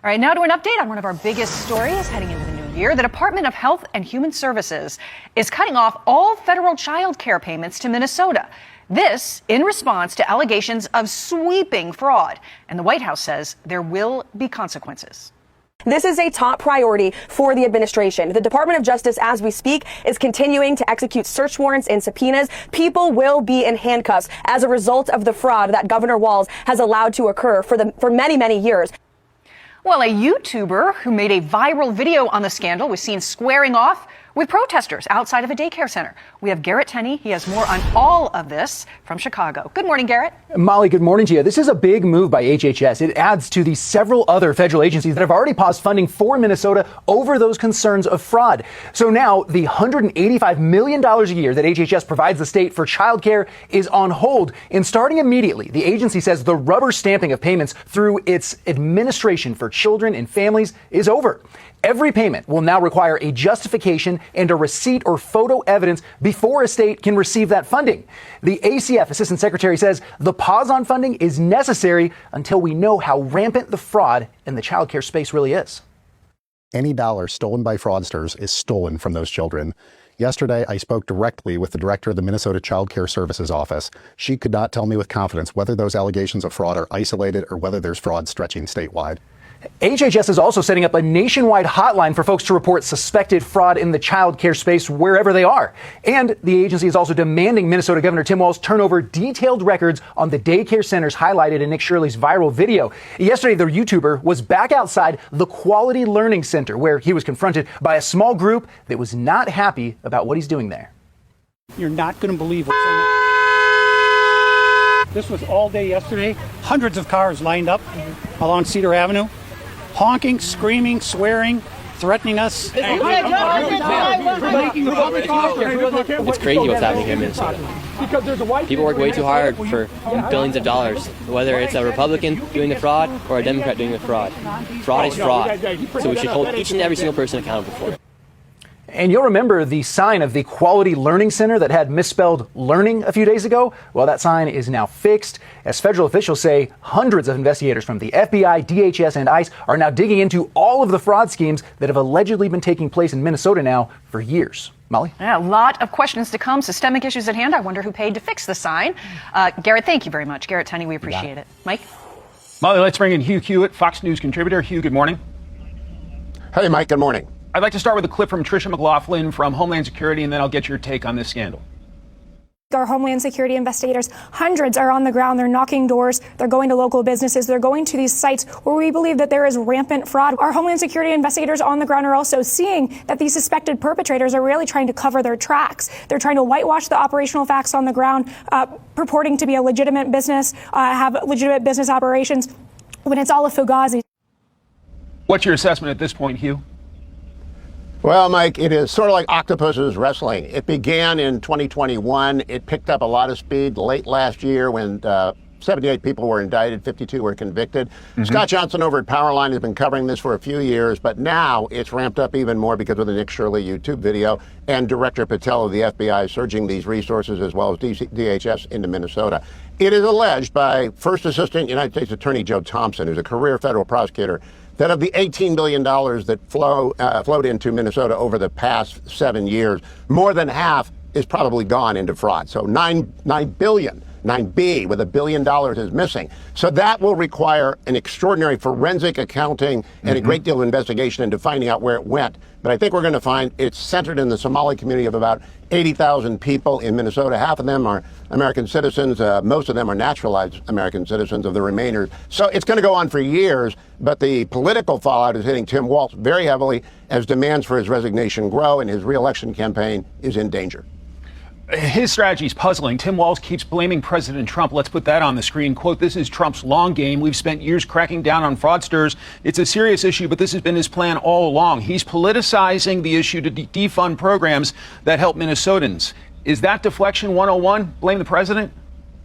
All right, now to an update on one of our biggest stories heading into the new year. The Department of Health and Human Services is cutting off all federal child care payments to Minnesota. This in response to allegations of sweeping fraud. And the White House says there will be consequences. This is a top priority for the administration. The Department of Justice, as we speak, is continuing to execute search warrants and subpoenas. People will be in handcuffs as a result of the fraud that Governor Walz has allowed to occur for many, many years. Well, a YouTuber who made a viral video on the scandal was seen squaring off with protesters outside of a daycare center. We have Garrett Tenney. He has more on all of this from Chicago. Good morning, Garrett. Molly, good morning to you. This is a big move by HHS. It adds to the several other federal agencies that have already paused funding for Minnesota over those concerns of fraud. So now the $185 million a year that HHS provides the state for childcare is on hold. And starting immediately, the agency says the rubber stamping of payments through its administration for children and families is over. Every payment will now require a justification and a receipt or photo evidence before a state can receive that funding. The ACF Assistant Secretary says the pause on funding is necessary until we know how rampant the fraud in the child care space really is. Any dollar stolen by fraudsters is stolen from those children. Yesterday, I spoke directly with the director of the Minnesota Child Care Services Office. She could not tell me with confidence whether those allegations of fraud are isolated or whether there's fraud stretching statewide. HHS is also setting up a nationwide hotline for folks to report suspected fraud in the child care space wherever they are. And the agency is also demanding Minnesota Governor Tim Walz turn over detailed records on the daycare centers highlighted in Nick Shirley's viral video. Yesterday, the YouTuber was back outside the Quality Learning Center, where he was confronted by a small group that was not happy about what he's doing there. You're not going to believe what's in it. This was all day yesterday. Hundreds of cars lined up along Cedar Avenue, honking, screaming, swearing, threatening us. It's crazy what's happening here in Minnesota. People work way too hard for billions of dollars, whether it's a Republican doing the fraud or a Democrat doing the fraud. Fraud is fraud, so we should hold each and every single person accountable for it. And you'll remember the sign of the Quality Learning Center that had misspelled learning a few days ago. Well, that sign is now fixed. As federal officials say, hundreds of investigators from the FBI, DHS, and ICE are now digging into all of the fraud schemes that have allegedly been taking place in Minnesota now for years. Molly? Yeah, a lot of questions to come. Systemic issues at hand. I wonder who paid to fix the sign. Garrett, thank you very much. Garrett Tenney, we appreciate it. Mike? Molly, let's bring in Hugh Hewitt, Fox News contributor. Hugh, good morning. Hey, Mike, good morning. I'd like to start with a clip from Tricia McLaughlin from Homeland Security, and then I'll get your take on this scandal. Our Homeland Security investigators, hundreds are on the ground. They're knocking doors. They're going to local businesses. They're going to these sites where we believe that there is rampant fraud. Our Homeland Security investigators on the ground are also seeing that these suspected perpetrators are really trying to cover their tracks. They're trying to whitewash the operational facts on the ground, purporting to be a legitimate business, have legitimate business operations, when it's all a fugazi. What's your assessment at this point, Hugh? Well, Mike, it is sort of like octopuses wrestling. It began in 2021. It picked up a lot of speed late last year when 78 people were indicted, 52 were convicted. Scott Johnson over at Powerline has been covering this for a few years, but now it's ramped up even more because of the Nick Shirley YouTube video and Director Patel of the FBI surging these resources as well as DHS into Minnesota. It is alleged by First Assistant United States Attorney Joe Thompson, who's a career federal prosecutor, that of the $18 billion that flowed into Minnesota over the past 7 years, more than half is probably gone into fraud. So $9 billion. 9B with $1 billion is missing. So that will require an extraordinary forensic accounting and a great deal of investigation into finding out where it went. But I think we're going to find it's centered in the Somali community of about 80,000 people in Minnesota. Half of them are American citizens. Most of them are naturalized American citizens of the remainers. So it's going to go on for years. But the political fallout is hitting Tim Walz very heavily as demands for his resignation grow and his reelection campaign is in danger. His strategy is puzzling. Tim Walz keeps blaming President Trump. Let's put that on the screen. Quote, "This is Trump's long game. We've spent years cracking down on fraudsters. It's a serious issue, but this has been his plan all along." He's politicizing the issue to defund programs that help Minnesotans. Is that deflection 101? Blame the president?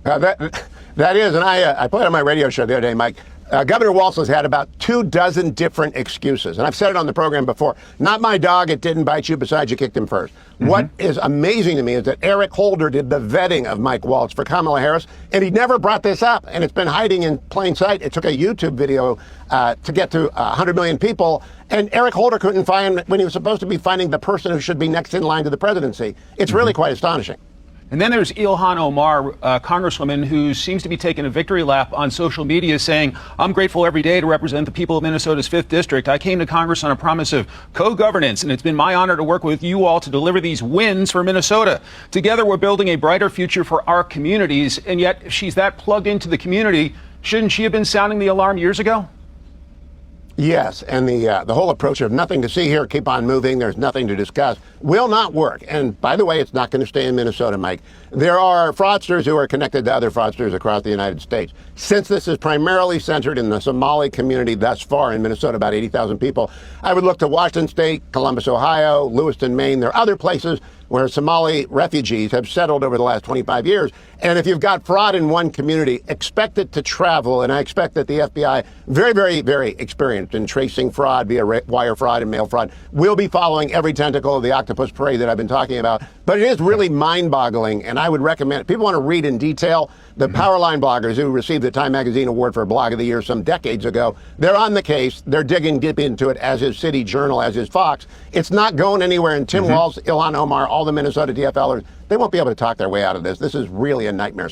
That is, and I played on my radio show the other day, Mike. Governor Walz has had about 24 different excuses. And I've said it on the program before. Not my dog, it didn't bite you, besides you kicked him first. What is amazing to me is that Eric Holder did the vetting of Mike Walz for Kamala Harris, and he never brought this up. And it's been hiding in plain sight. It took a YouTube video to get to 100 million people. And Eric Holder couldn't find when he was supposed to be finding the person who should be next in line to the presidency. It's really quite astonishing. And then there's Ilhan Omar, Congresswoman, who seems to be taking a victory lap on social media saying, I'm grateful every day to represent the people of Minnesota's 5th District. I came to Congress on a promise of co-governance, and it's been my honor to work with you all to deliver these wins for Minnesota. Together, we're building a brighter future for our communities. And yet, if she's that plugged into the community, shouldn't she have been sounding the alarm years ago? Yes, and the whole approach of nothing to see here, keep on moving, there's nothing to discuss, will not work. And by the way, it's not going to stay in Minnesota, Mike. There are fraudsters who are connected to other fraudsters across the United States. Since this is primarily centered in the Somali community thus far in Minnesota, about 80,000 people, I would look to Washington State, Columbus, Ohio, Lewiston, Maine. There are other places where Somali refugees have settled over the last 25 years. And if you've got fraud in one community, expect it to travel. And I expect that the FBI, very, very, very experienced in tracing fraud via wire fraud and mail fraud, will be following every tentacle of the octopus parade that I've been talking about. But it is really mind-boggling, and I would recommend, if people want to read in detail, the Powerline bloggers who received the Time Magazine Award for Blog of the Year some decades ago, they're on the case. They're digging deep into it, as is City Journal, as is Fox. It's not going anywhere. And Tim Walz, Ilhan Omar, all the Minnesota DFLers, they won't be able to talk their way out of this. This is really a nightmare.